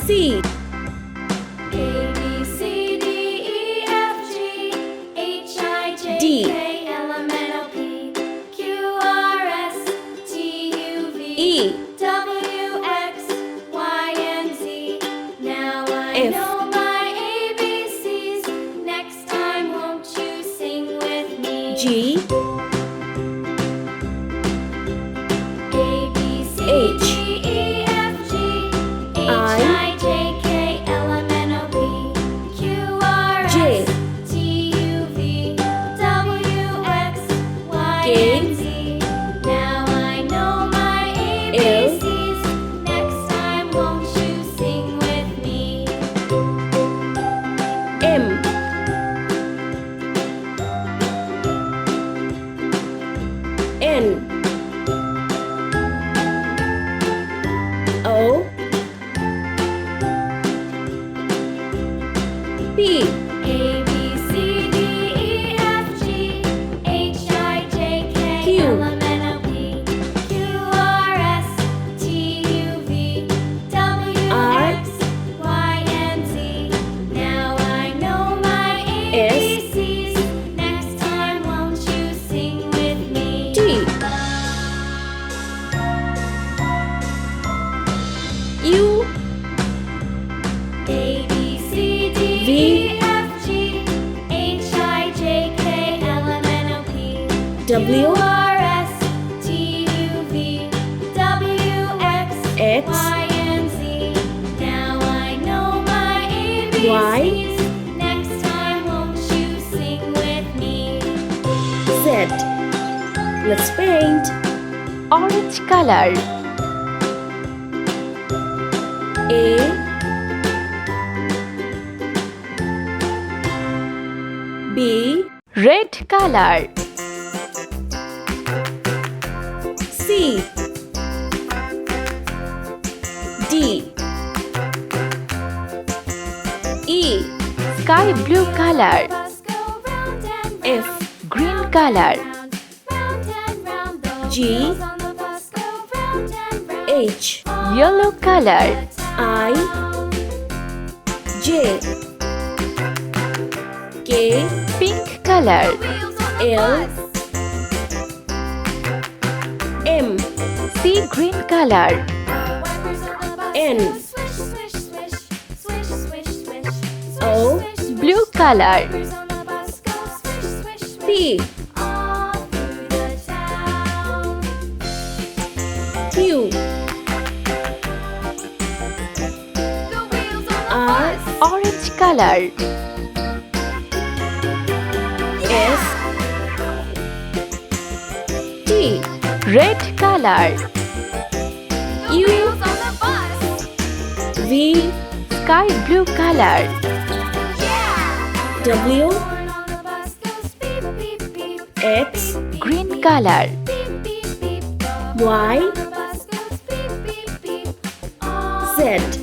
C. A, B, C, D, E, F, G, H, I, J, D. K, L, M, N, O, P, Q, R, S, T, U, V, E. W, X, Y, and Z. Now I F. know my ABCs. Next time, won't you sing with me? G. A, B, C, H. D, E, F, G, H, I, I, J, K, L, M, N, O, P, Q, R, J. S, T, U, V, W, X, Y, K. and Z. Now I know my L. ABCs. Next time, won't you sing with me? M. N. O. P. A, B, C, D, E, F, G, H, I, J, K, Q. L, M, N, O, P, Q, R, S, T, U, V, W, R. X, Y, and Z. Now I know my S. ABCs. Next time, won't you sing with me? T. U. A, B, C, D, V. E, F, G, H, I, J, K, L, M, N, O, P, W. Q, R, S, T, U, V, W, X, X. Y, and Z. Now I know my ABCs. Y. Next time, won't you sing with me? Z. Let's paint. Orange color. A. B. Red color. C. D. E. Sky blue color. Bus go round and F. Green color. round and round. The G. wheels on the bus go round and round. H. Yellow color. I. J. K. Pink color. L. M. Sea green color. N. O. O. Blue color. P. Q. R. Orange color. S. T. Red color. U. V. Sky blue color. W. X. Green color. Y. Z.